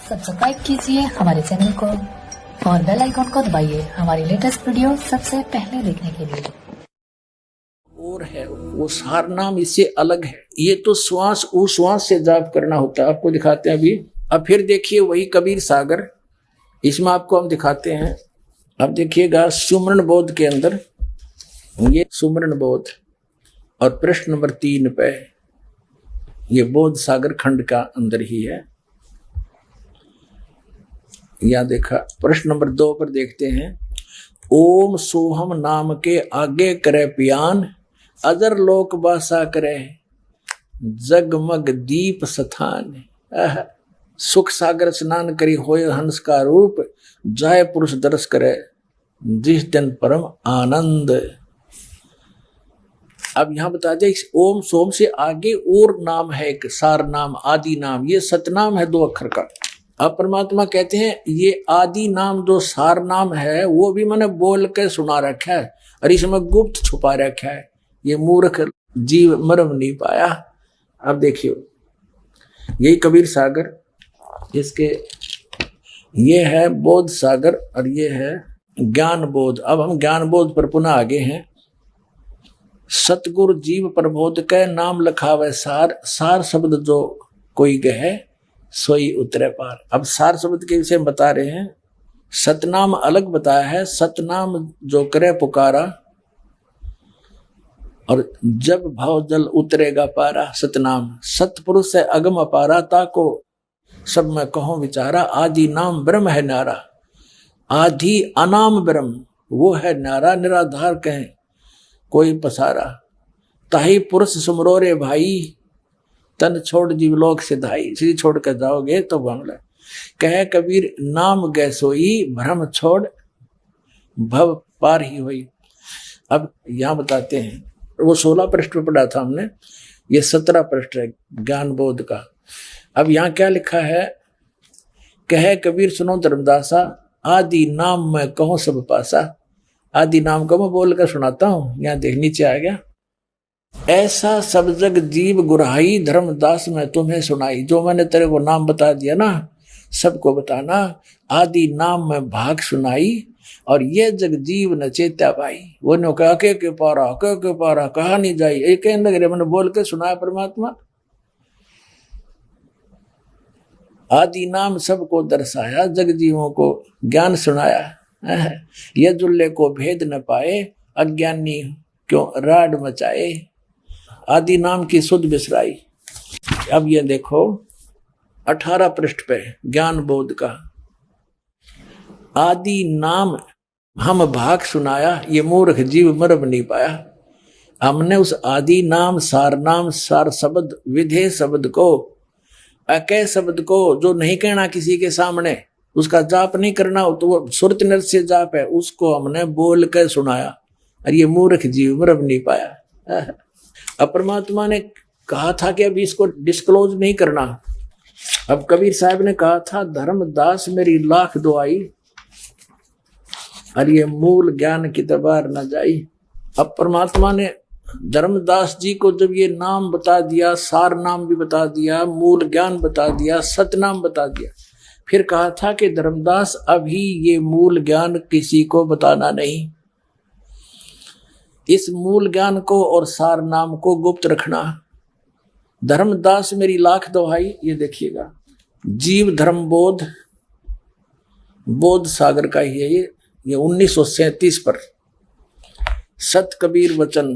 Subscribe कीजिए हमारे channel को और बेल आइकॉन को दबाइए हमारी लेटेस्ट वीडियो सबसे पहले देखने के लिए। और है वो सार नाम इससे अलग है। ये तो श्वास उश्वास से जाप करना होता है। आपको दिखाते हैं अभी। अब फिर देखिए वही कबीर सागर, इसमें आपको हम दिखाते हैं। अब देखिएगा सुमरण बोध के अंदर, ये सुमरण बोध और प्रश्न नंबर 3 पे ये बोध सागर खंड का अंदर ही है। यहां देखा प्रश्न नंबर 2 पर देखते हैं। ओम सोहम नाम के आगे करे पियान, अजर लोक बासा करे जगमग दीप स्थान। सुख सागर स्नान करी होय हंस का रूप, जाय पुरुष दर्श करे जिस दिन परम आनंद। अब यहां बता दें ओम सोम से आगे और नाम है एक सार नाम, आदि नाम, ये सतनाम है 2 अक्षर का। अब परमात्मा कहते हैं ये आदि नाम जो सार नाम है वो भी मैंने बोल के सुना रखा है और इसमें गुप्त छुपा रखा है, ये मूर्ख जीव मरम नहीं पाया। अब देखियो यही कबीर सागर, इसके ये है बोध सागर और ये है ज्ञान बोध। अब हम ज्ञान बोध पर पुनः आगे हैं। सतगुरु जीव प्रबोध के नाम लखावे सार, सार शब्द जो कोई गहे सोई उतरे पार। अब सार शब्द के विषय में बता रहे हैं। सतनाम अलग बताया है, सतनाम जो करे पुकारा और जब भाव जल उतरेगा पारा। सतनाम सतपुरुष से अगम अपारा, ताको सब मैं कहूं विचारा। आदि नाम ब्रह्म है नारा, आदि अनाम ब्रह्म वो है नारा। निराधार कहें कोई पसारा, ताही पुरुष सुमरो रे भाई, तन छोड़ जीवलोक सिधाई। श्री छोड़ कर जाओगे तो बांग्ला कहे कबीर नाम गै सोई, भ्रम छोड़ भव पार ही हुई। अब यहां बताते हैं, वो 16 पृष्ठ पे पढ़ा था हमने, ये 17 पृष्ठ है ज्ञान बोध का। अब यहां क्या लिखा है, कहे कबीर सुनो धर्मदासा, आदि नाम मैं कहूं सब पासा। आदि नाम को मैं बोल कर सुनाता हूं। यहां देख नीचे आ गया, ऐसा सब जग जीव गुराई, धर्मदास मैं तुम्हें सुनाई। जो मैंने तेरे को नाम बता दिया ना, सबको बताना। आदि नाम में भाग सुनाई और ये जग जीव न चेता भाई। वो ने कहा के पारा कहा नहीं जाई, एक लगे मैंने बोल के सुनाया परमात्मा। आदि नाम सबको दर्शाया, जग जीवों को ज्ञान सुनाया। ये जुल्ले को भेद न पाए, अज्ञानी क्यों राड मचाए। आदि नाम की सुध बिसराई। अब ये देखो 18 पृष्ठ पे ज्ञान बोध का। आदि नाम हम भाग सुनाया, ये मूर्ख जीव मरम नहीं पाया। हमने उस आदि नाम सार शब्द विधेय शब्द को, अकय शब्द को जो नहीं कहना किसी के सामने, उसका जाप नहीं करना तो वो सुरत नृत्य जाप है, उसको हमने बोल कर सुनाया और ये मूर्ख जीव मरम नहीं पाया। अब परमात्मा ने कहा था कि अभी इसको डिस्क्लोज नहीं करना। अब कबीर साहब ने कहा था धर्मदास मेरी लाख दुआई, और ये मूल ज्ञान की दबार न जाई। अब परमात्मा ने धर्मदास जी को जब ये नाम बता दिया, सार नाम भी बता दिया, मूल ज्ञान बता दिया, सतनाम बता दिया, फिर कहा था कि धर्मदास अभी ये मूल ज्ञान किसी को बताना नहीं। इस मूल ज्ञान को और सार नाम को गुप्त रखना। धर्मदास मेरी लाख दुहाई। ये देखिएगा जीव धर्म बोध, बोध सागर का ही है ये 1937 पर। सत कबीर वचन,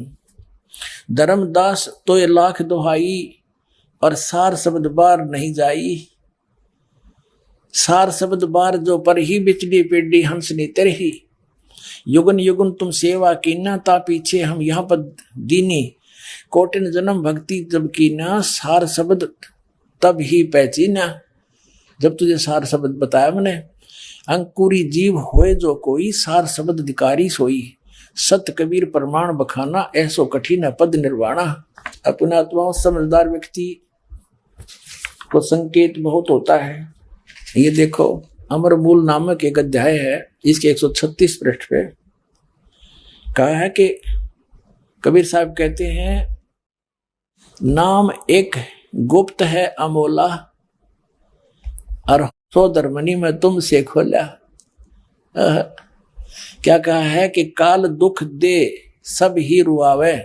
धर्मदास तो ये लाख दुहाई और सार शब्द बार नहीं जाई। सार शब्द बार जो पर ही बिचड़ी पेड़ी हंसनी तरही। युगन युगन तुम सेवा कीना, ता पीछे हम यहाँ पर दीनी। कोटिन जन्म भक्ति जब कीना, सार शब्द तब ही पहचीना। जब तुझे सार शब्द बताया मैंने। अंकुरी जीव होए जो कोई, सार शब्द अधिकारी सोई। सत कबीर प्रमाण बखाना, ऐसो कठिन है पद निर्वाणा। अपने आत्माओं समझदार व्यक्ति को संकेत बहुत होता है। ये देखो अमर मूल नामक एक अध्याय है, इसके 136 पृष्ठ पे कहा है कि कबीर साहब कहते हैं नाम एक गुप्त है अमोला और सो धर्मनी में तुमसे खोला। क्या कहा है कि काल दुख दे सब ही रुआवे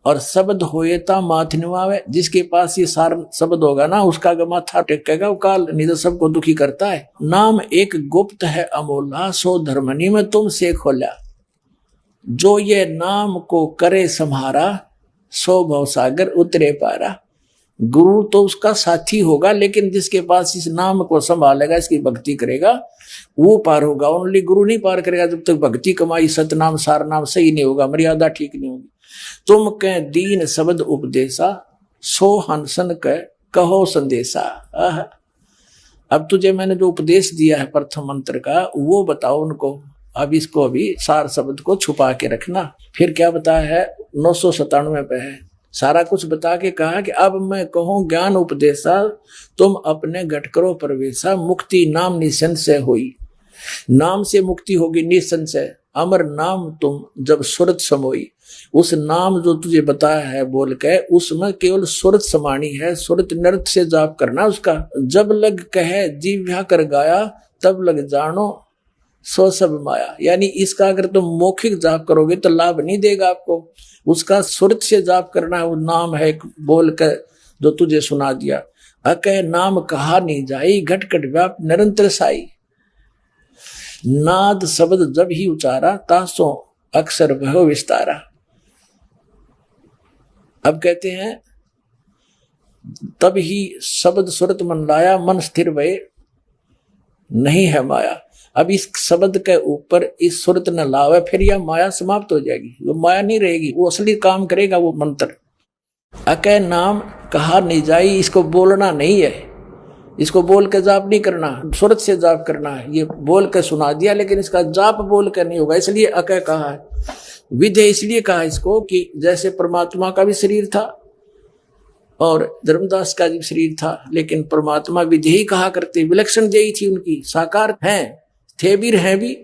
और शब्द होए ता माथ निवावे। जिसके पास ये सार शब्द होगा ना उसका माथा टेकेगा वो काल, नहीं तो सबको दुखी करता है। नाम एक गुप्त है अमोला, सो धर्मनी में तुमसे खोला। जो ये नाम को करे सम्हारा, सो भवसागर उतरे पारा। गुरु तो उसका साथी होगा, लेकिन जिसके पास इस नाम को संभालेगा, इसकी भक्ति करेगा, वो पार होगा। ओनली गुरु नहीं पार करेगा जब तक भक्ति कमाई सतनाम सार नाम सही नहीं होगा, मर्यादा ठीक नहीं होगी। तुम कह दीन शब्द उपदेशा, सो हंसन कहो संदेशा। अब तुझे मैंने जो उपदेश दिया है प्रथम मंत्र का, वो बताओ उनको। अब इसको अभी सार शब्द को छुपा के रखना। फिर क्या बताया है, 997 पे है, सारा कुछ बता के कहा कि अब मैं कहूं ज्ञान उपदेशा, तुम अपने घट करो प्रवेशा। मुक्ति नाम निसंशय हुई, नाम से मुक्ति होगी निसंशय। अमर नाम तुम जब सुरत समोई। उस नाम जो तुझे बताया है बोल के, उसमें केवल सुरत समानी है, सुरत नृत्य से जाप करना उसका। जब लग कहे जीव्या कर गाया, तब लग जानो सो सब माया। यानी इसका अगर तुम मौखिक जाप करोगे तो लाभ नहीं देगा आपको, उसका सुरत से जाप करना है। वो नाम है बोल कर जो तुझे सुना दिया। अकह नाम कहा नहीं जाई, घट घट व्याप निरंतर साई। नाद शब्द जब ही उचारा, तासो अक्षर भय विस्तारा। अब कहते हैं तब ही शब्द सुरत मन लाया, मन स्थिर भय नहीं है माया। अब इस शब्द के ऊपर इस सुरत न लावे, फिर यह माया समाप्त हो जाएगी, वो माया नहीं रहेगी, वो असली काम करेगा वो मंत्र। अकह नाम कहा नहीं जाई, इसको बोलना नहीं है, इसको बोल के जाप नहीं करना, सुरत से जाप करना है। ये बोल के सुना दिया, लेकिन इसका जाप बोल कर नहीं होगा, इसलिए अकह कहा है। विधेय इसलिए कहा इसको कि जैसे परमात्मा का भी शरीर था और धर्मदास का भी शरीर था, लेकिन परमात्मा विधेय कहा करते, विलक्षण देही थी उनकी, साकार हैं, थे भी हैं भी,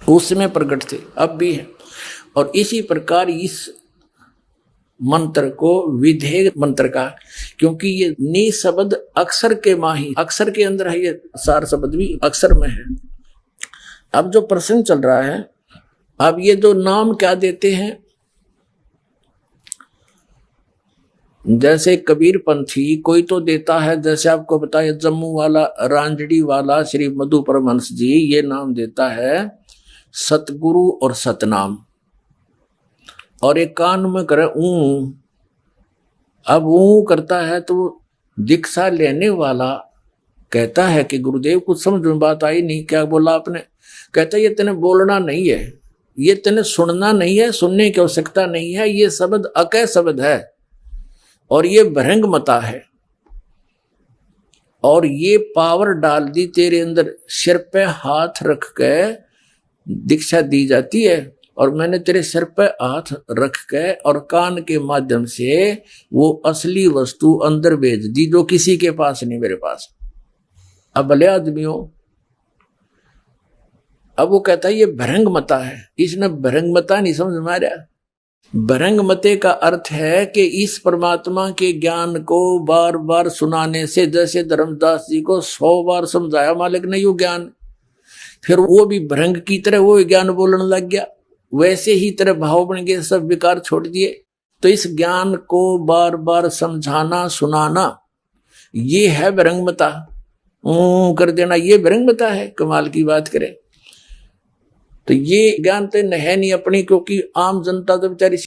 उस समय प्रकट थे, अब भी है। और इसी प्रकार इस मंत्र को विधेय मंत्र का, क्योंकि ये नी शब्द अक्षर के माही, अक्षर के अंदर है, ये सार शब्द भी अक्षर में है। अब जो प्रश्न चल रहा है, अब ये जो नाम क्या देते हैं, जैसे कबीर पंथी कोई तो देता है, जैसे आपको बताया जम्मू वाला रांजड़ी वाला श्री मधु परमहंस जी, ये नाम देता है सतगुरु और सतनाम, और एक कान में करे ऊ। अब ऊ करता है तो दीक्षा लेने वाला कहता है कि गुरुदेव कुछ समझ में बात आई नहीं, क्या बोला आपने? कहता है ये तेने बोलना नहीं है, ये तेने सुनना नहीं है, सुनने की आवश्यकता नहीं है, ये शब्द अकह शब्द है और ये भरंग मता है, और ये पावर डाल दी तेरे अंदर, सिर पे हाथ रख के दीक्षा दी जाती है, और मैंने तेरे सिर पे हाथ रख के और कान के माध्यम से वो असली वस्तु अंदर भेज दी जो किसी के पास नहीं, मेरे पास। अब भले आदमी हो, अब वो कहता है ये भरंग मता है, इसने भरंग मता नहीं समझ में आ रहा। भरंग मते का अर्थ है कि इस परमात्मा के ज्ञान को बार बार सुनाने से, जैसे धर्मदास जी को 100 बार समझाया मालिक ने यू ज्ञान, फिर वो भी भरंग की तरह वो ज्ञान बोलने लग गया, वैसे ही तरह भाव बन गए, सब विकार छोड़ दिए। तो इस ज्ञान को बार बार समझाना सुनाना, ये है भरंगमता। कर देना ये भरंगमता है, कमाल की बात करें तो। ये ज्ञान तो है नहीं अपनी, क्योंकि आम जनता तो बेचारी